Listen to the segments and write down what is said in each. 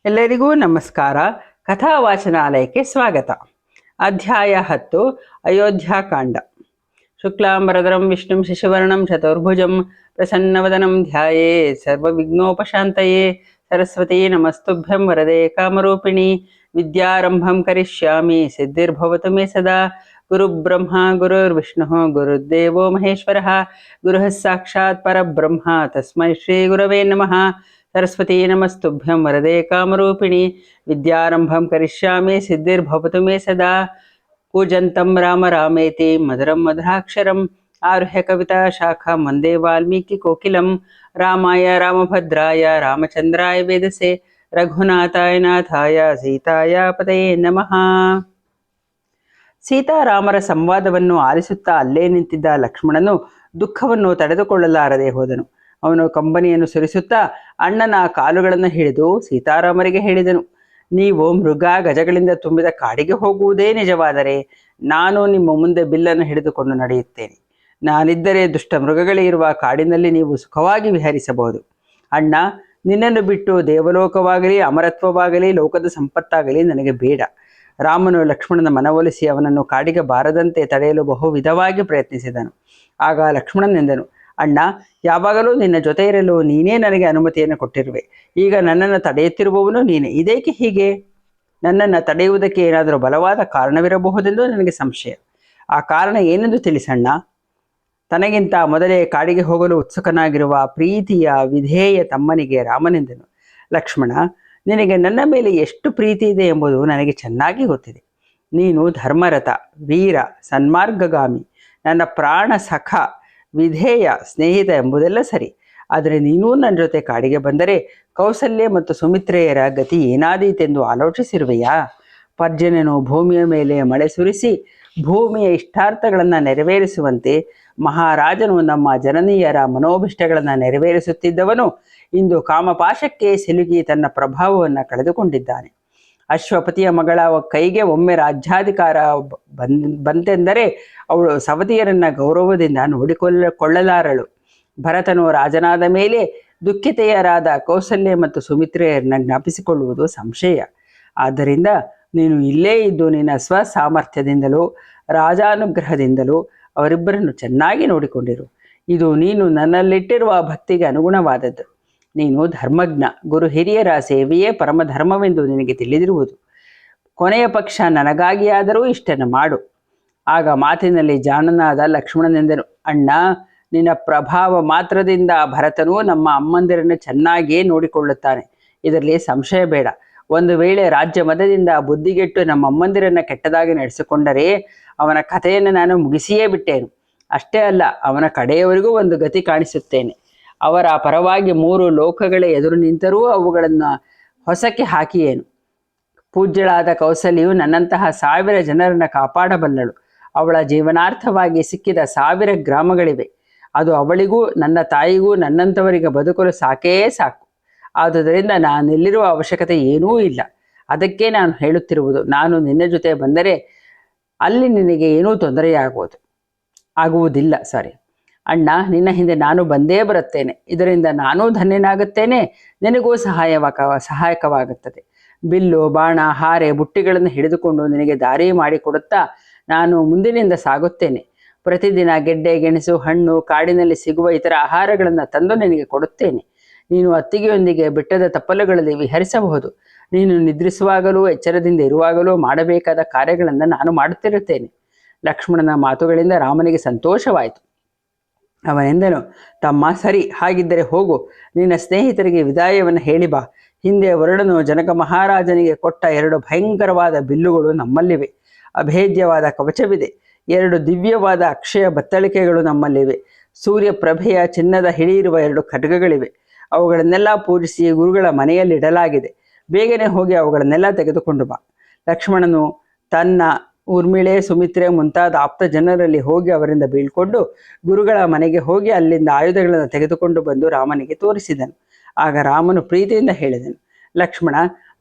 ಎಲ್ಲರಿಗೂ ನಮಸ್ಕಾರ. ಕಥಾವಾಚನಾಲಯಕ್ಕೆ ಸ್ವಾಗತ. ಅಧ್ಯಾಯ 10 ಅಯೋಧ್ಯಾಕಾಂಡ. ಶುಕ್ಲಾಂಬರಧರಂ ವಿಷ್ಣುಂ ಶಶಿವರ್ಣಂ ಚತುರ್ಭುಜಂ ಪ್ರಸನ್ನವದನಂ ಧ್ಯಾಯೇ ಸರ್ವವಿಘ್ನೋಪಶಾಂತಯೇ. ಸರಸ್ವತೀ ನಮಸ್ತುಭ್ಯಂ ವರದೆ ಕಾಮರೂಪಿಣಿ. ವಿದ್ಯಾರಂಭಂ ಕರಿಷ್ಯಾಮಿ ಸಿದ್ಧಿರ್ಭವತು ಮೇ ಸದಾ. ಗುರುಬ್ರಹ್ಮ ಗುರುರ್ವಿಷ್ಣುಃ ಗುರುರ್ದೇವೋ ಮಹೇಶ್ವರಃ. ಗುರುಃ ಸಾಕ್ಷಾತ್ ಪರಬ್ರಹ್ಮ ತಸ್ಮೈ ಶ್ರೀ ಗುರವೇ ನಮಃ. ಸರಸ್ವತೀ ನಮಸ್ತುಭ್ಯಂ ವರದೆ ಕಾಮರೂಪಿಣಿ. ವಿದ್ಯಾರಂಭಂ ಕರಿಷ್ಯಾಮಿ ಸಿದ್ಧಿರ್ಭವತು ಮೇ ಸದಾ. ಕೂಜಂತಂ ರಾಮ ರಾಮೇತಿ ಮಧುರಂ ಮಧುರಾಕ್ಷರಂ. ಆರುಹ್ಯ ಕವಿತಾ ಶಾಖಾಂ ವಂದೇ ವಾಲ್ಮೀಕಿ ಕೋಕಿಲಂ. ರಾಮಾಯ ರಾಮಭದ್ರಾಯ ರಾಮಚಂದ್ರಾಯ ವೇದಸೆ. ರಘುನಾಥಾಯ ನಾಥಾಯ ಸೀತಾಯ ಪತಯೇ ನಮಃ. ಸೀತಾರಾಮರ ಸಂವಾದವನ್ನು ಆಲಿಸುತ್ತಾ ಅಲ್ಲೇ ನಿಂತಿದ್ದ ಲಕ್ಷ್ಮಣನು ದುಃಖವನ್ನು ತಡೆದುಕೊಳ್ಳಲಾರದೆ ಹೋದನು. ಅವನು ಕಂಬನಿಯನ್ನು ಸುರಿಸುತ್ತಾ ಅಣ್ಣನ ಕಾಲುಗಳನ್ನು ಹಿಡಿದು ಸೀತಾರಾಮರಿಗೆ ಹೇಳಿದನು, ನೀವು ಮೃಗ ಗಜಗಳಿಂದ ತುಂಬಿದ ಕಾಡಿಗೆ ಹೋಗುವುದೇ ನಿಜವಾದರೆ ನಾನು ನಿಮ್ಮ ಮುಂದೆ ಬಿಲ್ಲನ್ನು ಹಿಡಿದುಕೊಂಡು ನಡೆಯುತ್ತೇನೆ. ನಾನಿದ್ದರೆ ದುಷ್ಟ ಮೃಗಗಳಿರುವ ಕಾಡಿನಲ್ಲಿ ನೀವು ಸುಖವಾಗಿ ವಿಹರಿಸಬಹುದು. ಅಣ್ಣ, ನಿನ್ನನ್ನು ಬಿಟ್ಟು ದೇವಲೋಕವಾಗಲಿ ಅಮರತ್ವವಾಗಲಿ ಲೋಕದ ಸಂಪತ್ತಾಗಲಿ ನನಗೆ ಬೇಡ. ರಾಮನು ಲಕ್ಷ್ಮಣನ ಮನವೊಲಿಸಿ ಅವನನ್ನು ಕಾಡಿಗೆ ಬಾರದಂತೆ ತಡೆಯಲು ಬಹು ವಿಧವಾಗಿ ಪ್ರಯತ್ನಿಸಿದನು. ಆಗ ಲಕ್ಷ್ಮಣನೆಂದನು, ಅಣ್ಣ, ಯಾವಾಗಲೂ ನಿನ್ನ ಜೊತೆ ಇರಲು ನೀನೇ ನನಗೆ ಅನುಮತಿಯನ್ನು ಕೊಟ್ಟಿರುವೆ. ಈಗ ನನ್ನನ್ನು ತಡೆಯುತ್ತಿರುವವನು ನೀನೆ. ಇದೇಕೆ ಹೀಗೆ? ನನ್ನನ್ನು ತಡೆಯುವುದಕ್ಕೆ ಏನಾದರೂ ಬಲವಾದ ಕಾರಣವಿರಬಹುದೆಂದು ನನಗೆ ಸಂಶಯ. ಆ ಕಾರಣ ಏನೆಂದು ತಿಳಿಸಣ್ಣ. ತನಗಿಂತ ಮೊದಲೇ ಕಾಡಿಗೆ ಹೋಗಲು ಉತ್ಸುಕನಾಗಿರುವ ಪ್ರೀತಿಯ ವಿಧೇಯ ತಮ್ಮನಿಗೆ ರಾಮನೆಂದನು, ಲಕ್ಷ್ಮಣ, ನಿನಗೆ ನನ್ನ ಮೇಲೆ ಎಷ್ಟು ಪ್ರೀತಿ ಇದೆ ಎಂಬುದು ನನಗೆ ಚೆನ್ನಾಗಿ ಗೊತ್ತಿದೆ. ನೀನು ಧರ್ಮರಥ, ವೀರ, ಸನ್ಮಾರ್ಗಗಾಮಿ, ನನ್ನ ಪ್ರಾಣ ಸಖ, ವಿಧೇಯ, ಸ್ನೇಹಿತ ಎಂಬುದೆಲ್ಲ ಸರಿ. ಆದರೆ ನೀನೂ ನನ್ನ ಜೊತೆ ಕಾಡಿಗೆ ಬಂದರೆ ಕೌಸಲ್ಯ ಮತ್ತು ಸುಮಿತ್ರೆಯರ ಗತಿ ಏನಾದೀತೆಂದು ಆಲೋಚಿಸಿರುವೆಯಾ? ಪರ್ಜನ್ಯನು ಭೂಮಿಯ ಮೇಲೆ ಮಳೆ ಸುರಿಸಿ ಭೂಮಿಯ ಇಷ್ಟಾರ್ಥಗಳನ್ನು ನೆರವೇರಿಸುವಂತೆ ಮಹಾರಾಜನು ನಮ್ಮ ಜನನೀಯರ ಮನೋಭಿಷ್ಟಗಳನ್ನು ನೆರವೇರಿಸುತ್ತಿದ್ದವನು ಇಂದು ಕಾಮಪಾಶಕ್ಕೆ ಸಿಲುಕಿ ತನ್ನ ಪ್ರಭಾವವನ್ನು ಕಳೆದುಕೊಂಡಿದ್ದಾನೆ. ಅಶ್ವಪತಿಯ ಮಗಳ ಕೈಗೆ ಒಮ್ಮೆ ರಾಜ್ಯಾಧಿಕಾರ ಬಂತೆಂದರೆ ಅವಳು ಸವತಿಯರನ್ನ ಗೌರವದಿಂದ ನೋಡಿಕೊಳ್ಳಲಾರಳು. ಭರತನು ರಾಜನಾದ ಮೇಲೆ ದುಃಖಿತೆಯರಾದ ಕೌಸಲ್ಯ ಮತ್ತು ಸುಮಿತ್ರೆಯರನ್ನ ಜ್ಞಾಪಿಸಿಕೊಳ್ಳುವುದು ಸಂಶಯ. ಆದ್ದರಿಂದ ನೀನು ಇಲ್ಲೇ ಇದ್ದು ನಿನ್ನ ಸ್ವಸಾಮರ್ಥ್ಯದಿಂದಲೂ ರಾಜಾನುಗ್ರಹದಿಂದಲೂ ಅವರಿಬ್ಬರನ್ನು ಚೆನ್ನಾಗಿ ನೋಡಿಕೊಂಡಿರು. ಇದು ನೀನು ನನ್ನಲ್ಲಿಟ್ಟಿರುವ ಭಕ್ತಿಗೆ ಅನುಗುಣವಾದದ್ದು. ನೀನು ಧರ್ಮಜ್ಞ, ಗುರು ಹಿರಿಯರ ಸೇವೆಯೇ ಪರಮಧರ್ಮವೆಂದು ನಿನಗೆ ತಿಳಿದಿರುವುದು. ಕೊನೆಯ ಪಕ್ಷ ನನಗಾಗಿಯಾದರೂ ಇಷ್ಟನ್ನು ಮಾಡು. ಆಗ ಮಾತಿನಲ್ಲಿ ಜಾಣನಾದ ಲಕ್ಷ್ಮಣನೆಂದನು, ಅಣ್ಣ, ನಿನ್ನ ಪ್ರಭಾವ ಮಾತ್ರದಿಂದ ಭರತನು ನಮ್ಮ ಅಮ್ಮಂದಿರನ್ನು ಚೆನ್ನಾಗಿಯೇ ನೋಡಿಕೊಳ್ಳುತ್ತಾನೆ. ಇದರಲ್ಲಿ ಸಂಶಯ ಬೇಡ. ಒಂದು ವೇಳೆ ರಾಜ್ಯ ಮದದಿಂದ ಬುದ್ಧಿಗೆಟ್ಟು ನಮ್ಮ ಅಮ್ಮಂದಿರನ್ನು ಕೆಟ್ಟದಾಗಿ ನಡೆಸಿಕೊಂಡರೆ ಅವನ ಕಥೆಯನ್ನು ನಾನು ಮುಗಿಸಿಯೇ ಬಿಟ್ಟೇನು. ಅಷ್ಟೇ ಅಲ್ಲ, ಅವನ ಕಡೆಯವರೆಗೂ ಒಂದು ಗತಿ ಕಾಣಿಸುತ್ತೇನೆ. ಅವರ ಪರವಾಗಿ 3 ಲೋಕಗಳ ಎದುರು ನಿಂತರೂ ಅವುಗಳನ್ನು ಹೊಸಕ್ಕೆ ಹಾಕಿಯೇನು. ಪೂಜ್ಯಳಾದ ಕೌಸಲ್ಯು ನನ್ನಂತಹ 1000 ಜನರನ್ನು ಕಾಪಾಡಬಲ್ಲಳು. ಅವಳ ಜೀವನಾರ್ಥವಾಗಿ ಸಿಕ್ಕಿದ 1000 ಗ್ರಾಮಗಳಿವೆ. ಅದು ಅವಳಿಗೂ ನನ್ನ ತಾಯಿಗೂ ನನ್ನಂಥವರಿಗೆ ಬದುಕಲು ಸಾಕೇ ಸಾಕು. ಆದುದರಿಂದ ನಾನಿಲ್ಲಿರುವ ಅವಶ್ಯಕತೆ ಏನೂ ಇಲ್ಲ. ಅದಕ್ಕೆ ನಾನು ಹೇಳುತ್ತಿರುವುದು, ನಾನು ನಿನ್ನ ಜೊತೆ ಬಂದರೆ ಅಲ್ಲಿ ನಿನಗೆ ಏನೂ ಆಗುವುದಿಲ್ಲ. ಅಣ್ಣ, ನಿನ್ನ ಹಿಂದೆ ನಾನು ಬಂದೇ ಬರುತ್ತೇನೆ. ಇದರಿಂದ ನಾನೂ ಧನ್ಯನಾಗುತ್ತೇನೆ, ನಿನಗೂ ಸಹಾಯಕವಾಗುತ್ತದೆ. ಬಿಲ್ಲು, ಬಾಣ, ಹಾರೆ, ಬುಟ್ಟಿಗಳನ್ನು ಹಿಡಿದುಕೊಂಡು ನಿನಗೆ ದಾರಿ ಮಾಡಿಕೊಡುತ್ತಾ ನಾನು ಮುಂದಿನಿಂದ ಸಾಗುತ್ತೇನೆ. ಪ್ರತಿದಿನ ಗೆಡ್ಡೆ, ಗೆಣಸು, ಹಣ್ಣು, ಕಾಡಿನಲ್ಲಿ ಸಿಗುವ ಇತರ ಆಹಾರಗಳನ್ನು ತಂದು ನಿನಗೆ ಕೊಡುತ್ತೇನೆ. ನೀನು ಅತ್ತಿಗೆಯೊಂದಿಗೆ ಬೆಟ್ಟದ ತಪ್ಪಲುಗಳಲ್ಲಿ ವಿಹರಿಸಬಹುದು. ನೀನು ನಿದ್ರಿಸುವಾಗಲೂ ಎಚ್ಚರದಿಂದ ಇರುವಾಗಲೂ ಮಾಡಬೇಕಾದ ಕಾರ್ಯಗಳನ್ನು ನಾನು ಮಾಡುತ್ತಿರುತ್ತೇನೆ. ಲಕ್ಷ್ಮಣನ ಮಾತುಗಳಿಂದ ರಾಮನಿಗೆ ಸಂತೋಷವಾಯಿತು. ಅವನೆಂದನು, ತಮ್ಮ, ಸರಿ, ಹಾಗಿದ್ದರೆ ಹೋಗು. ನಿನ್ನ ಸ್ನೇಹಿತರಿಗೆ ವಿದಾಯವನ್ನು ಹೇಳಿ ಬಾ. ಹಿಂದೆ ವರುಣನು ಜನಕ ಮಹಾರಾಜನಿಗೆ ಕೊಟ್ಟ 2 ಭಯಂಕರವಾದ ಬಿಲ್ಲುಗಳು ನಮ್ಮಲ್ಲಿವೆ. ಅಭೇದ್ಯವಾದ ಕವಚವಿದೆ. 2 ದಿವ್ಯವಾದ ಅಕ್ಷಯ ಬತ್ತಳಿಕೆಗಳು ನಮ್ಮಲ್ಲಿವೆ. ಸೂರ್ಯಪ್ರಭೆಯ ಚಿನ್ನದ ಹಿಡಿಯಿರುವ 2 ಖಡ್ಗಗಳಿವೆ. ಅವುಗಳನ್ನೆಲ್ಲ ಪೂಜಿಸಿ ಗುರುಗಳ ಮನೆಯಲ್ಲಿಡಲಾಗಿದೆ. ಬೇಗನೆ ಹೋಗಿ ಅವುಗಳನ್ನೆಲ್ಲ ತೆಗೆದುಕೊಂಡು ಬಾ. ಲಕ್ಷ್ಮಣನು ತನ್ನ ಊರ್ಮಿಳೆ, ಸುಮಿತ್ರೆ ಮುಂತಾದ ಆಪ್ತ ಜನರಲ್ಲಿ ಹೋಗಿ ಅವರಿಂದ ಬೀಳ್ಕೊಂಡು ಗುರುಗಳ ಮನೆಗೆ ಹೋಗಿ ಅಲ್ಲಿಂದ ಆಯುಧಗಳನ್ನು ತೆಗೆದುಕೊಂಡು ಬಂದು ರಾಮನಿಗೆ ತೋರಿಸಿದನು. ಆಗ ರಾಮನು ಪ್ರೀತಿಯಿಂದ ಹೇಳಿದನು, ಲಕ್ಷ್ಮಣ,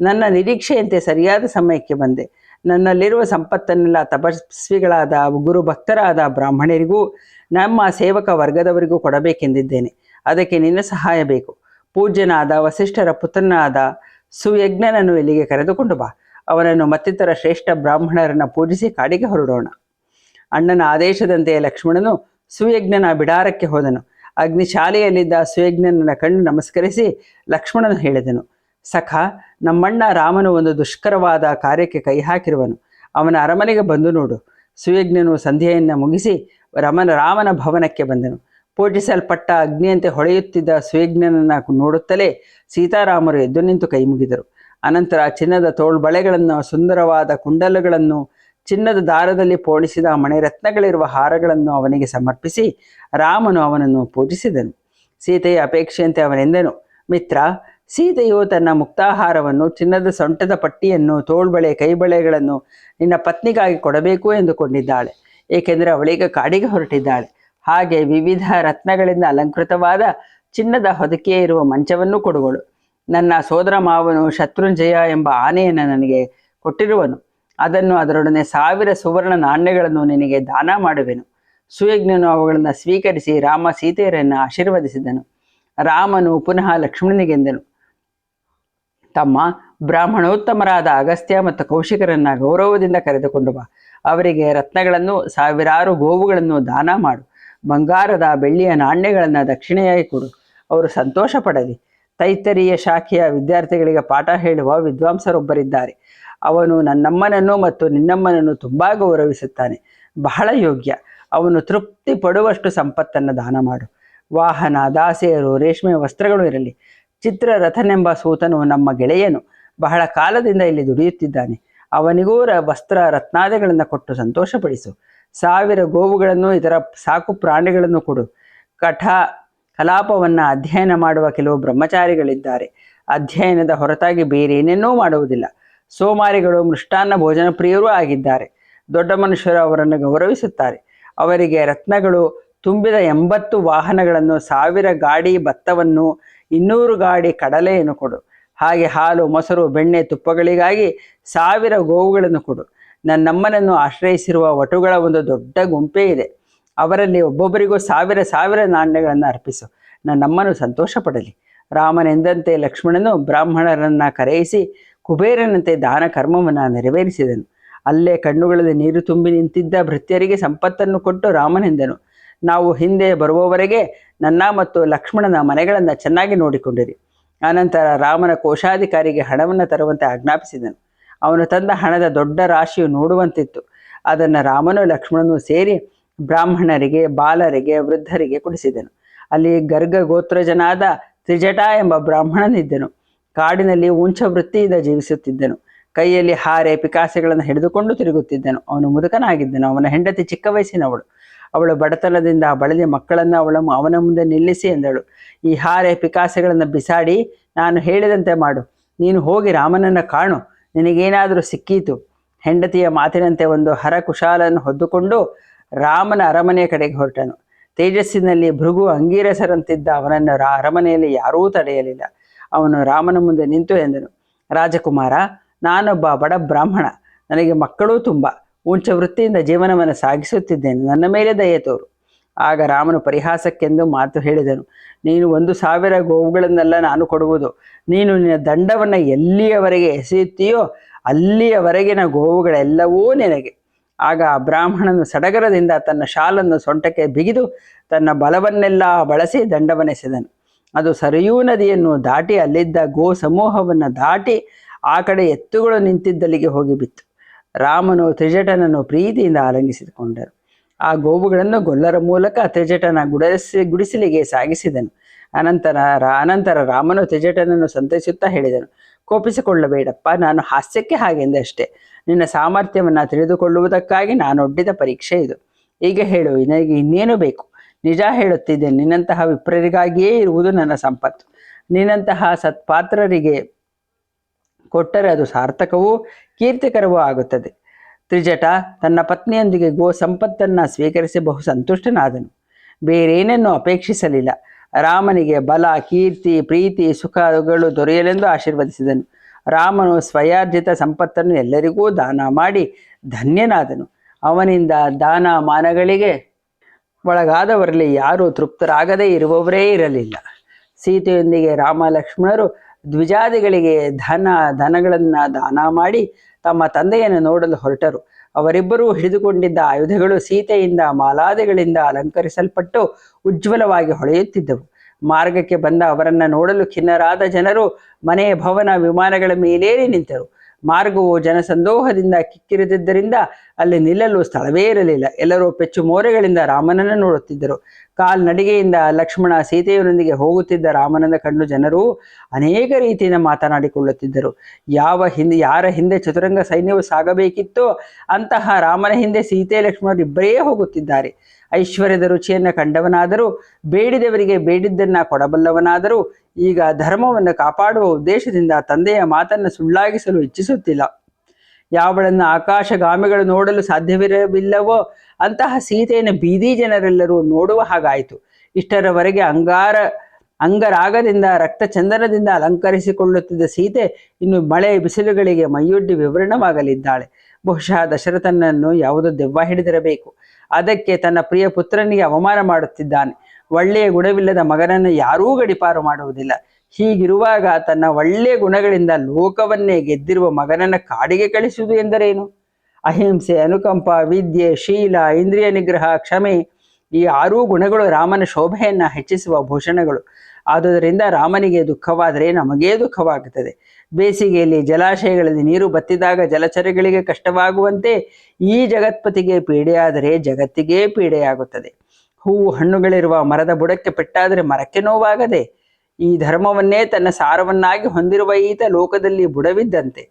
ನನ್ನ ನಿರೀಕ್ಷೆಯಂತೆ ಸರಿಯಾದ ಸಮಯಕ್ಕೆ ಬಂದೆ. ನನ್ನಲ್ಲಿರುವ ಸಂಪತ್ತನ್ನೆಲ್ಲ ತಪಸ್ವಿಗಳಾದ ಗುರು ಭಕ್ತರಾದ ಬ್ರಾಹ್ಮಣರಿಗೂ ನಮ್ಮ ಸೇವಕ ವರ್ಗದವರಿಗೂ ಕೊಡಬೇಕೆಂದಿದ್ದೇನೆ. ಅದಕ್ಕೆ ನಿನ್ನ ಸಹಾಯ ಬೇಕು. ಪೂಜ್ಯನಾದ ವಸಿಷ್ಠರ ಪುತ್ರನಾದ ಸುಯಜ್ಞನನ್ನು ಇಲ್ಲಿಗೆ ಕರೆದುಕೊಂಡು ಬಾ. ಅವನನ್ನು ಮತ್ತಿತರ ಶ್ರೇಷ್ಠ ಬ್ರಾಹ್ಮಣರನ್ನು ಪೂಜಿಸಿ ಕಾಡಿಗೆ ಹೊರಡೋಣ. ಅಣ್ಣನ ಆದೇಶದಂತೆ ಲಕ್ಷ್ಮಣನು ಸುಯಜ್ಞನ ಬಿಡಾರಕ್ಕೆ ಹೋದನು. ಅಗ್ನಿಶಾಲೆಯಲ್ಲಿದ್ದ ಸುಯಜ್ಞನನ್ನ ಕಂಡು ನಮಸ್ಕರಿಸಿ ಲಕ್ಷ್ಮಣನು ಹೇಳಿದನು, ಸಖ, ನಮ್ಮಣ್ಣ ರಾಮನು ಒಂದು ದುಷ್ಕರವಾದ ಕಾರ್ಯಕ್ಕೆ ಕೈ ಹಾಕಿರುವನು. ಅವನ ಅರಮನೆಗೆ ಬಂದು ನೋಡು. ಸುಯಜ್ಞನು ಸಂಧ್ಯೆಯನ್ನು ಮುಗಿಸಿ ರಾಮನ ಭವನಕ್ಕೆ ಬಂದನು. ಪೂಜಿಸಲ್ಪಟ್ಟ ಅಗ್ನಿಯಂತೆ ಹೊಳೆಯುತ್ತಿದ್ದ ಸುಯಜ್ಞನನ್ನು ನೋಡುತ್ತಲೇ ಸೀತಾರಾಮರು ಎದ್ದು ನಿಂತು ಕೈ ಮುಗಿದರು. ಅನಂತರ ಚಿನ್ನದ ತೋಳ್ಬಳೆಗಳನ್ನು, ಸುಂದರವಾದ ಕುಂಡಲಗಳನ್ನು, ಚಿನ್ನದ ದಾರದಲ್ಲಿ ಪೋಣಿಸಿದ ಮಣಿರತ್ನಗಳಿರುವ ಹಾರಗಳನ್ನು ಅವನಿಗೆ ಸಮರ್ಪಿಸಿ ರಾಮನು ಅವನನ್ನು ಪೂಜಿಸಿದನು. ಸೀತೆಯ ಅಪೇಕ್ಷೆಯಂತೆ ಅವನೆಂದನು, ಮಿತ್ರ, ಸೀತೆಯು ತನ್ನ ಮುಕ್ತಾಹಾರವನ್ನು, ಚಿನ್ನದ ಸೊಂಟದ ಪಟ್ಟಿಯನ್ನು, ತೋಳ್ಬಳೆ, ಕೈಬಳೆಗಳನ್ನು ನಿನ್ನ ಪತ್ನಿಗಾಗಿ ಕೊಡಬೇಕು ಎಂದುಕೊಂಡಿದ್ದಾಳೆ. ಏಕೆಂದರೆ ಅವಳೀಗ ಕಾಡಿಗೆ ಹೊರಟಿದ್ದಾಳೆ. ಹಾಗೆ ವಿವಿಧ ರತ್ನಗಳಿಂದ ಅಲಂಕೃತವಾದ ಚಿನ್ನದ ಹೊದಿಕೆ ಇರುವ ಮಂಚವನ್ನು ಕೊಡುವಳು. ನನ್ನ ಸೋದರ ಮಾವನು ಶತ್ರುಂಜಯ ಎಂಬ ಆನೆಯನ್ನು ನನಗೆ ಕೊಟ್ಟಿರುವನು. ಅದರೊಡನೆ 1000 ಸುವರ್ಣ ನಾಣ್ಯಗಳನ್ನು ನಿನಗೆ ದಾನ ಮಾಡುವೆನು. ಸುಯಜ್ಞನು ಅವುಗಳನ್ನು ಸ್ವೀಕರಿಸಿ ರಾಮ ಸೀತೆಯರನ್ನು ಆಶೀರ್ವದಿಸಿದನು. ರಾಮನು ಪುನಃ ಲಕ್ಷ್ಮಣನಿಗೆಂದನು, ತಮ್ಮ, ಬ್ರಾಹ್ಮಣೋತ್ತಮರಾದ ಅಗಸ್ತ್ಯ ಮತ್ತು ಕೌಶಿಕರನ್ನ ಗೌರವದಿಂದ ಕರೆದುಕೊಂಡು ಬಾ. ಅವರಿಗೆ ರತ್ನಗಳನ್ನು, 1000 ಗೋವುಗಳನ್ನು ದಾನ ಮಾಡು. ಬಂಗಾರದ, ಬೆಳ್ಳಿಯ ನಾಣ್ಯಗಳನ್ನು ದಕ್ಷಿಣೆಯಾಗಿ ಕೊಡು. ಅವರು ಸಂತೋಷ ಪಡಲಿ. ತೈತ್ತರೀಯ ಶಾಖೆಯ ವಿದ್ಯಾರ್ಥಿಗಳಿಗೆ ಪಾಠ ಹೇಳುವ ವಿದ್ವಾಂಸರೊಬ್ಬರಿದ್ದಾರೆ. ಅವನು ನನ್ನಮ್ಮನನ್ನು ಮತ್ತು ನಿನ್ನಮ್ಮನನ್ನು ತುಂಬ ಗೌರವಿಸುತ್ತಾನೆ. ಬಹಳ ಯೋಗ್ಯ. ಅವನು ತೃಪ್ತಿ ಪಡುವಷ್ಟು ಸಂಪತ್ತನ್ನು ದಾನ ಮಾಡು. ವಾಹನ, ದಾಸಿಯರು, ರೇಷ್ಮೆ ವಸ್ತ್ರಗಳು ಇರಲಿ. ಚಿತ್ರರಥನೆಂಬ ಸೂತನು ನಮ್ಮ ಗೆಳೆಯನು. ಬಹಳ ಕಾಲದಿಂದ ಇಲ್ಲಿ ದುಡಿಯುತ್ತಿದ್ದಾನೆ. ಅವನಿಗೂ ವಸ್ತ್ರ ರತ್ನಾದಿಗಳನ್ನು ಕೊಟ್ಟು ಸಂತೋಷಪಡಿಸು. 1000 ಗೋವುಗಳನ್ನು, ಇತರ ಸಾಕು ಪ್ರಾಣಿಗಳನ್ನು ಕೊಡು. ಕಲಾಪವನ್ನು ಅಧ್ಯಯನ ಮಾಡುವ ಕೆಲವು ಬ್ರಹ್ಮಚಾರಿಗಳಿದ್ದಾರೆ. ಅಧ್ಯಯನದ ಹೊರತಾಗಿ ಬೇರೇನೇನೂ ಮಾಡುವುದಿಲ್ಲ. ಸೋಮಾರಿಗಳು, ಮೃಷ್ಟಾನ್ನ ಭೋಜನ ಪ್ರಿಯರೂ ಆಗಿದ್ದಾರೆ. ದೊಡ್ಡ ಮನುಷ್ಯರು ಅವರನ್ನು ಗೌರವಿಸುತ್ತಾರೆ. ಅವರಿಗೆ ರತ್ನಗಳು ತುಂಬಿದ 80 ವಾಹನಗಳನ್ನು, 1000 ಗಾಡಿ ಭತ್ತವನ್ನು, 200 ಗಾಡಿ ಕಡಲೆಯನ್ನು ಕೊಡು. ಹಾಗೆ ಹಾಲು, ಮೊಸರು, ಬೆಣ್ಣೆ, ತುಪ್ಪಗಳಿಗಾಗಿ 1000 ಗೋವುಗಳನ್ನು ಕೊಡು. ನನ್ನಮ್ಮನನ್ನು ಆಶ್ರಯಿಸಿರುವ ವಟುಗಳ ಒಂದು ದೊಡ್ಡ ಗುಂಪೇ ಇದೆ. ಅವರಲ್ಲಿ ಒಬ್ಬೊಬ್ಬರಿಗೂ 1000 ನಾಣ್ಯಗಳನ್ನು ಅರ್ಪಿಸು. ನನ್ನಮ್ಮನು ಸಂತೋಷ ಪಡಲಿ. ರಾಮನೆಂದಂತೆ ಲಕ್ಷ್ಮಣನು ಬ್ರಾಹ್ಮಣರನ್ನು ಕರೆಯಿಸಿ ಕುಬೇರನಂತೆ ದಾನ ಕರ್ಮವನ್ನು ನೆರವೇರಿಸಿದನು. ಅಲ್ಲೇ ಕಣ್ಣುಗಳಲ್ಲಿ ನೀರು ತುಂಬಿ ನಿಂತಿದ್ದ ಭೃತ್ಯರಿಗೆ ಸಂಪತ್ತನ್ನು ಕೊಟ್ಟು ರಾಮನೆಂದನು, ನಾವು ಹಿಂದೆ ಬರುವವರೆಗೆ ನನ್ನ ಮತ್ತು ಲಕ್ಷ್ಮಣನ ಮನೆಗಳನ್ನು ಚೆನ್ನಾಗಿ ನೋಡಿಕೊಂಡಿರಿ. ಅನಂತರ ರಾಮನ ಕೋಶಾಧಿಕಾರಿಗೆ ಹಣವನ್ನು ತರುವಂತೆ ಆಜ್ಞಾಪಿಸಿದನು. ಅವನು ತಂದ ಹಣದ ದೊಡ್ಡ ರಾಶಿಯು ನೋಡುವಂತಿತ್ತು. ಅದನ್ನು ರಾಮನು ಲಕ್ಷ್ಮಣನು ಸೇರಿ ಬ್ರಾಹ್ಮಣರಿಗೆ, ಬಾಲರಿಗೆ, ವೃದ್ಧರಿಗೆ ಕೊಡಿಸಿದನು. ಅಲ್ಲಿ ಗರ್ಗ ಗೋತ್ರಜನಾದ ತ್ರಿಜಟ ಎಂಬ ಬ್ರಾಹ್ಮಣನಿದ್ದನು. ಕಾಡಿನಲ್ಲಿ ಉಂಚ ವೃತ್ತಿಯಿಂದ ಜೀವಿಸುತ್ತಿದ್ದನು. ಕೈಯಲ್ಲಿ ಹಾರೆ, ಪಿಕಾಸೆಗಳನ್ನು ಹಿಡಿದುಕೊಂಡು ತಿರುಗುತ್ತಿದ್ದನು. ಅವನು ಮುದುಕನಾಗಿದ್ದನು. ಅವನ ಹೆಂಡತಿ ಚಿಕ್ಕ ವಯಸ್ಸಿನವಳು. ಅವಳು ಬಡತನದಿಂದ ಬಳಲಿ ಮಕ್ಕಳನ್ನು ಅವನ ಮುಂದೆ ನಿಲ್ಲಿಸಿ ಎಂದಳು, ಈ ಹಾರೆ ಪಿಕಾಸೆಗಳನ್ನು ಬಿಸಾಡಿ ನಾನು ಹೇಳಿದಂತೆ ಮಾಡು. ನೀನು ಹೋಗಿ ರಾಮನನ್ನು ಕಾಣು. ನಿನಗೇನಾದರೂ ಸಿಕ್ಕೀತು. ಹೆಂಡತಿಯ ಮಾತಿನಂತೆ ಒಂದು ಹರ ಕುಶಾಲನ್ನು ಹೊದ್ದುಕೊಂಡು ರಾಮನ ಅರಮನೆಯ ಕಡೆಗೆ ಹೊರಟನು. ತೇಜಸ್ಸಿನಲ್ಲಿ ಭೃಗು ಅಂಗೀರಸರಂತಿದ್ದ ಅವನನ್ನು ಅರಮನೆಯಲ್ಲಿ ಯಾರೂ ತಡೆಯಲಿಲ್ಲ. ಅವನು ರಾಮನ ಮುಂದೆ ನಿಂತು ಎಂದನು, ರಾಜಕುಮಾರ, ನಾನೊಬ್ಬ ಬಡ ಬ್ರಾಹ್ಮಣ. ನನಗೆ ಮಕ್ಕಳೂ ತುಂಬ. ಉಂಚ ವೃತ್ತಿಯಿಂದ ಜೀವನವನ್ನು ಸಾಗಿಸುತ್ತಿದ್ದೇನೆ. ನನ್ನ ಮೇಲೆ ದಯೆ ತೋರು. ಆಗ ರಾಮನು ಪರಿಹಾಸಕ್ಕೆಂದು ಮಾತು ಹೇಳಿದನು, ನೀನು 1000 ಗೋವುಗಳನ್ನೆಲ್ಲ ನಾನು ಕೊಡುವುದು. ನೀನು ನಿನ್ನ ದಂಡವನ್ನು ಎಲ್ಲಿಯವರೆಗೆ ಎಸೆಯುತ್ತೀಯೋ ಅಲ್ಲಿಯವರೆಗಿನ ಗೋವುಗಳೆಲ್ಲವೂ ನಿನಗೆ. ಆಗ ಆ ಬ್ರಾಹ್ಮಣನು ಸಡಗರದಿಂದ ತನ್ನ ಶಾಲನ್ನು ಸೊಂಟಕ್ಕೆ ಬಿಗಿದು ತನ್ನ ಬಲವನ್ನೆಲ್ಲ ಬಳಸಿ ದಂಡವನ್ನೆಸೆದನು. ಅದು ಸರಿಯೂ ನದಿಯನ್ನು ದಾಟಿ ಅಲ್ಲಿದ್ದ ಗೋ ಸಮೂಹವನ್ನು ದಾಟಿ ಆ ಕಡೆ ಎತ್ತುಗಳು ನಿಂತಿದ್ದಲ್ಲಿಗೆ ಹೋಗಿ ಬಿತ್ತು. ರಾಮನು ತ್ರಿಜಟನನ್ನು ಪ್ರೀತಿಯಿಂದ ಆಲಂಗಿಸಿಕೊಂಡರು. ಆ ಗೋವುಗಳನ್ನು ಗೊಲ್ಲರ ಮೂಲಕ ತ್ರಿಜಟನ ಗುಡಿಸಲಿಗೆ ಸಾಗಿಸಿದನು. ಅನಂತರ ರಾಮನು ತ್ರಿಜಟನನ್ನು ಸಂತೈಸುತ್ತಾ ಹೇಳಿದನು, ಕೋಪಿಸಿಕೊಳ್ಳಬೇಡಪ್ಪ, ನಾನು ಹಾಸ್ಯಕ್ಕೆ ಹಾಗೆಂದೆ ಅಷ್ಟೇ. ನಿನ್ನ ಸಾಮರ್ಥ್ಯವನ್ನು ತಿಳಿದುಕೊಳ್ಳುವುದಕ್ಕಾಗಿ ನಾನೊಡ್ಡಿದ ಪರೀಕ್ಷೆ ಇದು. ಈಗ ಹೇಳು, ನನಗೆ ಇನ್ನೇನು ಬೇಕು? ನಿಜ ಹೇಳುತ್ತಿದ್ದೇನೆ, ನಿನ್ನಂತಹ ವಿಪ್ರರಿಗಾಗಿಯೇ ಇರುವುದು ನನ್ನ ಸಂಪತ್ತು. ನಿನ್ನಂತಹ ಸತ್ಪಾತ್ರರಿಗೆ ಕೊಟ್ಟರೆ ಅದು ಸಾರ್ಥಕವೂ ಕೀರ್ತಿಕರವೂ ಆಗುತ್ತದೆ. ತ್ರಿಜಟ ತನ್ನ ಪತ್ನಿಯೊಂದಿಗೆ ಗೋ ಸಂಪತ್ತನ್ನು ಸ್ವೀಕರಿಸಿ ಬಹು ಸಂತುಷ್ಟನಾದನು. ಬೇರೇನನ್ನು ಅಪೇಕ್ಷಿಸಲಿಲ್ಲ. ರಾಮನಿಗೆ ಬಲ, ಕೀರ್ತಿ, ಪ್ರೀತಿ, ಸುಖಗಳು ದೊರೆಯಲೆಂದು ಆಶೀರ್ವದಿಸಿದನು. ರಾಮನು ಸ್ವಯಾರ್ಜಿತ ಸಂಪತ್ತನ್ನು ಎಲ್ಲರಿಗೂ ದಾನ ಮಾಡಿ ಧನ್ಯನಾದನು. ಅವನಿಂದ ದಾನ ಮಾನಗಳಿಗೆ ಒಳಗಾದವರಲ್ಲಿ ಯಾರೂ ತೃಪ್ತರಾಗದೇ ಇರುವವರೇ ಇರಲಿಲ್ಲ. ಸೀತೆಯೊಂದಿಗೆ ರಾಮ ಲಕ್ಷ್ಮಣರು ದ್ವಿಜಾದಿಗಳಿಗೆ ದನಗಳನ್ನು ದಾನ ಮಾಡಿ ತಮ್ಮ ತಂದೆಯನ್ನು ನೋಡಲು ಹೊರಟರು. ಅವರಿಬ್ಬರೂ ಹಿಡಿದುಕೊಂಡಿದ್ದ ಆಯುಧಗಳು ಸೀತೆಯಿಂದ ಮಾಲಾದಿಗಳಿಂದ ಅಲಂಕರಿಸಲ್ಪಟ್ಟು ಉಜ್ವಲವಾಗಿ ಹೊಳೆಯುತ್ತಿದ್ದವು. ಮಾರ್ಗಕ್ಕೆ ಬಂದ ಅವರನ್ನು ನೋಡಲು ಖಿನ್ನರಾದ ಜನರು ಮನೆ, ಭವನ, ವಿಮಾನಗಳ ಮೇಲೇರಿ ನಿಂತರು. ಮಾರ್ಗವು ಜನಸಂದೋಹದಿಂದ ಕಿಕ್ಕಿರಿದಿದ್ದರಿಂದ ಅಲ್ಲಿ ನಿಲ್ಲಲು ಸ್ಥಳವೇ ಇರಲಿಲ್ಲ. ಎಲ್ಲರೂ ಪೆಚ್ಚು ಮೋರೆಗಳಿಂದ ರಾಮನನ್ನು ನೋಡುತ್ತಿದ್ದರು. ಕಾಲ್ನಡಿಗೆಯಿಂದ ಲಕ್ಷ್ಮಣ ಸೀತೆಯರೊಂದಿಗೆ ಹೋಗುತ್ತಿದ್ದ ರಾಮನನ್ನು ಕಂಡು ಜನರು ಅನೇಕ ರೀತಿಯಿಂದ ಮಾತನಾಡಿಕೊಳ್ಳುತ್ತಿದ್ದರು. ಯಾರ ಹಿಂದೆ ಚತುರಂಗ ಸೈನ್ಯವು ಸಾಗಬೇಕಿತ್ತೋ ಅಂತಹ ರಾಮನ ಹಿಂದೆ ಸೀತೆ ಲಕ್ಷ್ಮಣರು ಇಬ್ಬರೇ ಹೋಗುತ್ತಿದ್ದಾರೆ. ಐಶ್ವರ್ಯದ ರುಚಿಯನ್ನು ಕಂಡವನಾದರೂ, ಬೇಡಿದವರಿಗೆ ಬೇಡಿದ್ದನ್ನು ಕೊಡಬಲ್ಲವನಾದರೂ ಈಗ ಧರ್ಮವನ್ನು ಕಾಪಾಡುವ ಉದ್ದೇಶದಿಂದ ತಂದೆಯ ಮಾತನ್ನು ಸುಳ್ಳಾಗಿಸಲು ಇಚ್ಛಿಸುತ್ತಿಲ್ಲ. ಯಾವಳನ್ನು ಆಕಾಶಗಾಮಿಗಳು ನೋಡಲು ಸಾಧ್ಯವಿರಲಿಲ್ಲವೋ ಅಂತಹ ಸೀತೆಯನ್ನು ಬೀದಿ ಜನರೆಲ್ಲರೂ ನೋಡುವ ಹಾಗಾಯಿತು. ಇಷ್ಟರವರೆಗೆ ಅಂಗರಾಗದಿಂದ ರಕ್ತಚಂದನದಿಂದ ಅಲಂಕರಿಸಿಕೊಳ್ಳುತ್ತಿದ್ದ ಸೀತೆ ಇನ್ನು ಮಳೆ ಬಿಸಿಲುಗಳಿಗೆ ಮೈಯೊಡ್ಡಿ ವಿವರಣವಾಗಲಿದ್ದಾಳೆ. ಬಹುಶಃ ದಶರಥನನ್ನು ಯಾವುದೋ ದೆವ್ವ ಹಿಡಿದಿರಬೇಕು. ಅದಕ್ಕೆ ತನ್ನ ಪ್ರಿಯ ಪುತ್ರನಿಗೆ ಅವಮಾನ ಮಾಡುತ್ತಿದ್ದಾನೆ. ಒಳ್ಳೆಯ ಗುಣವಿಲ್ಲದ ಮಗನನ್ನು ಯಾರೂ ಗಡಿಪಾರು ಮಾಡುವುದಿಲ್ಲ. ಹೀಗಿರುವಾಗ ತನ್ನ ಒಳ್ಳೆಯ ಗುಣಗಳಿಂದ ಲೋಕವನ್ನೇ ಗೆದ್ದಿರುವ ಮಗನನ್ನು ಕಾಡಿಗೆ ಕಳಿಸುವುದು ಎಂದರೇನು? ಅಹಿಂಸೆ, ಅನುಕಂಪ, ವಿದ್ಯೆ, ಶೀಲ, ಇಂದ್ರಿಯ ನಿಗ್ರಹ, ಕ್ಷಮೆ, ಈ 6 ಗುಣಗಳು ರಾಮನ ಶೋಭೆಯನ್ನು ಹೆಚ್ಚಿಸುವ ಭೂಷಣಗಳು. ಆದುದರಿಂದ ರಾಮನಿಗೆ ದುಃಖವಾದರೆ ನಮಗೇ ದುಃಖವಾಗುತ್ತದೆ. ಬೇಸಿಗೆಯಲ್ಲಿ ಜಲಾಶಯಗಳಲ್ಲಿ ನೀರು ಬತ್ತಿದಾಗ ಜಲಚರಗಳಿಗೆ ಕಷ್ಟವಾಗುವಂತೆ ಈ ಜಗತ್ಪತಿಗೆ ಪೀಡೆಯಾದರೆ ಜಗತ್ತಿಗೆ ಪೀಡೆಯಾಗುತ್ತದೆ. ಹೂವು ಹಣ್ಣುಗಳಿರುವ ಮರದ ಬುಡಕ್ಕೆ ಪೆಟ್ಟಾದರೆ ಮರಕ್ಕೆ ನೋವಾಗದೆ? ಈ ಧರ್ಮವನ್ನೇ ತನ್ನ ಸಾರವನ್ನಾಗಿ ಹೊಂದಿರುವ ಈತ ಲೋಕದಲ್ಲಿ ಬುಡವಿದ್ದಂತೆ.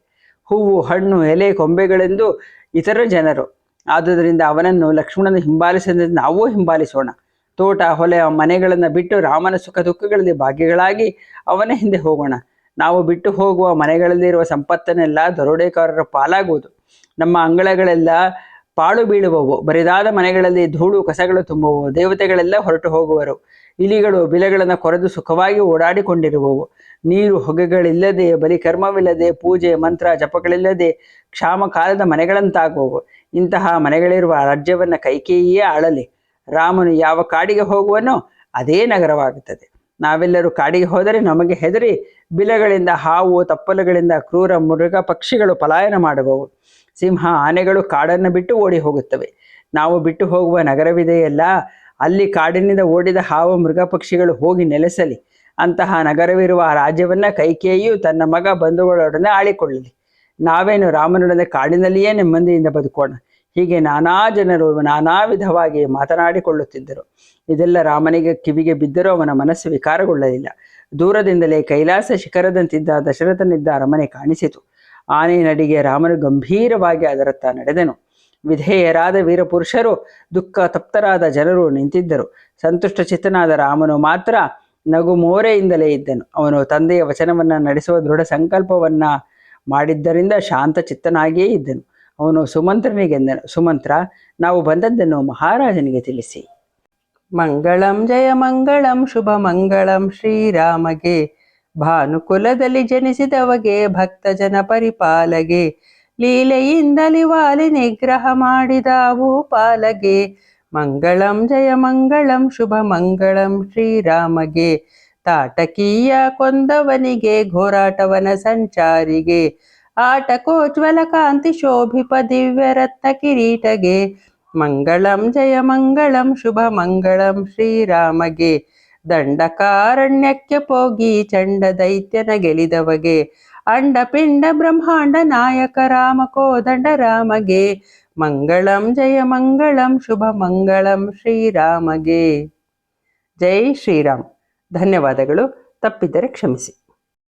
ಹೂವು, ಹಣ್ಣು, ಎಲೆ, ಕೊಂಬೆಗಳೆಂದು ಇತರ ಜನರು. ಆದುದರಿಂದ ಅವನನ್ನು ಲಕ್ಷ್ಮಣನ ಹಿಂಬಾಲಿಸಿದಂತೆ ನಾವೂ ಹಿಂಬಾಲಿಸೋಣ. ತೋಟ, ಹೊಲೆ, ಮನೆಗಳನ್ನು ಬಿಟ್ಟು ರಾಮನ ಸುಖ ದುಃಖಗಳಲ್ಲಿ ಭಾಗಿಗಳಾಗಿ ಅವನ ಹಿಂದೆ ಹೋಗೋಣ. ನಾವು ಬಿಟ್ಟು ಹೋಗುವ ಮನೆಗಳಲ್ಲಿರುವ ಸಂಪತ್ತನ್ನೆಲ್ಲ ದರೋಡೆಕಾರರ ಪಾಲಾಗುವುದು. ನಮ್ಮ ಅಂಗಳಗಳೆಲ್ಲ ಪಾಳು ಬೀಳುವವು. ಬರಿದಾದ ಮನೆಗಳಲ್ಲಿ ಧೂಳು ಕಸಗಳು ತುಂಬುವವು. ದೇವತೆಗಳೆಲ್ಲ ಹೊರಟು ಹೋಗುವರು. ಇಲಿಗಳು ಬಿಲೆಗಳನ್ನು ಕೊರೆದು ಸುಖವಾಗಿ ಓಡಾಡಿಕೊಂಡಿರುವವು. ನೀರು ಹೊಗೆಗಳಿಲ್ಲದೆ, ಬಲಿಕರ್ಮವಿಲ್ಲದೆ, ಪೂಜೆ ಮಂತ್ರ ಜಪಗಳಿಲ್ಲದೆ ಕ್ಷಾಮ ಕಾಲದ ಮನೆಗಳಂತಾಗುವವು. ಇಂತಹ ಮನೆಗಳಿರುವ ರಾಜ್ಯವನ್ನು ಕೈಕೇಯಿಯೇ ಆಳಲಿ. ರಾಮನು ಯಾವ ಕಾಡಿಗೆ ಹೋಗುವನೋ ಅದೇ ನಗರವಾಗುತ್ತದೆ. ನಾವೆಲ್ಲರೂ ಕಾಡಿಗೆ ಹೋದರೆ ನಮಗೆ ಹೆದರಿ ಬಿಲಗಳಿಂದ, ಹಾವು ತಪ್ಪಲುಗಳಿಂದ ಕ್ರೂರ ಮೃಗ ಪಕ್ಷಿಗಳು ಪಲಾಯನ ಮಾಡುವವು. ಸಿಂಹ, ಆನೆಗಳು ಕಾಡನ್ನು ಬಿಟ್ಟು ಓಡಿ ಹೋಗುತ್ತವೆ. ನಾವು ಬಿಟ್ಟು ಹೋಗುವ ನಗರವಿದೆಯಲ್ಲ, ಅಲ್ಲಿ ಕಾಡಿನಿಂದ ಓಡಿದ ಹಾವು ಮೃಗ ಪಕ್ಷಿಗಳು ಹೋಗಿ ನೆಲೆಸಲಿ. ಅಂತಹ ನಗರವಿರುವ ಆ ರಾಜ್ಯವನ್ನು ಕೈಕೇಯಿಯು ತನ್ನ ಮಗ ಬಂಧುಗಳೊಡನೆ ಆಳಿಕೊಳ್ಳಲಿ. ನಾವೇನು ರಾಮನೊಡನೆ ಕಾಡಿನಲ್ಲಿಯೇ ನೆಮ್ಮದಿಯಿಂದ ಬದುಕೋಣ. ಹೀಗೆ ನಾನಾ ಜನರು ನಾನಾ ವಿಧವಾಗಿ ಮಾತನಾಡಿಕೊಳ್ಳುತ್ತಿದ್ದರು. ಇದೆಲ್ಲ ರಾಮನಿಗೆ ಕಿವಿಗೆ ಬಿದ್ದರೂ ಅವನ ಮನಸ್ಸು ವಿಕಾರಗೊಳ್ಳಲಿಲ್ಲ. ದೂರದಿಂದಲೇ ಕೈಲಾಸ ಶಿಖರದಂತಿದ್ದ ದಶರಥನಿದ್ದ ಅರಮನೆ ಕಾಣಿಸಿತು. ಆನೆ ನಡಿಗೆ ರಾಮನು ಗಂಭೀರವಾಗಿ ಅದರತ್ತ ನಡೆದನು. ವಿಧೇಯರಾದ ವೀರಪುರುಷರು, ದುಃಖ ತಪ್ತರಾದ ಜನರು ನಿಂತಿದ್ದರು. ಸಂತುಷ್ಟ ಚಿತ್ತನಾದ ರಾಮನು ಮಾತ್ರ ನಗು ಮೋರೆಯಿಂದಲೇ ಇದ್ದನು. ಅವನು ತಂದೆಯ ವಚನವನ್ನು ನಡೆಸುವ ದೃಢ ಸಂಕಲ್ಪವನ್ನ ಮಾಡಿದ್ದರಿಂದ ಶಾಂತ ಚಿತ್ತನಾಗಿಯೇ ಇದ್ದನು. ಅವನು ಸುಮಂತ್ರನಿಗೆಂದನು, ಸುಮಂತ್ರ, ನಾವು ಬಂದದ್ದನ್ನು ಮಹಾರಾಜನಿಗೆ ತಿಳಿಸಿ. ಮಂಗಳಂ ಜಯ ಮಂಗಳಂ ಶುಭ ಮಂಗಳಂ ಶ್ರೀರಾಮಗೆ. ಭಾನುಕುಲದಲ್ಲಿ ಜನಿಸಿದವಗೆ ಭಕ್ತ ಜನ ಪರಿಪಾಲಗೆ. ಲೀಲೆಯಿಂದಲಿ ವಾಲಿ ನಿಗ್ರಹ ಮಾಡಿದ ಭೂಪಾಲಗೆ. ಮಂಗಳಂ ಜಯ ಮಂಗಳಂ ಶುಭ ಮಂಗಳಂ ಶ್ರೀರಾಮಗೆ. ತಾಟಕೀಯ ಕೊಂದವನಿಗೆ ಘೋರಾಟವನ ಸಂಚಾರಿಗೆ. ಆಟಕೋಜ್ವಲ ಕಾಂತಿ ಶೋಭಿಪ ದಿವ್ಯ ರತ್ನ ಕಿರೀಟಗೆ. ಮಂಗಳಂ ಜಯ ಮಂಗಳಂ ಶುಭ ಮಂಗಳಂ ಶ್ರೀರಾಮಗೆ. ದಂಡಕಾರಣ್ಯಕ್ಕೆ ಹೋಗಿ ಚಂಡ ದೈತ್ಯನ ಗೆಲಿದವಗೆ. ಅಂಡ ಪಿಂಡ ಬ್ರಹ್ಮಾಂಡ ನಾಯಕ ರಾಮ ಕೋದಂಡ ರಾಮಗೆ. ಮಂಗಳಂ ಜಯ ಮಂಗಳಂ ಶುಭ ಮಂಗಳಂ ಶ್ರೀರಾಮಗೆ. ಜೈ ಶ್ರೀರಾಮ್. ಧನ್ಯವಾದಗಳು. ತಪ್ಪಿದ್ದರೆ ಕ್ಷಮಿಸಿ.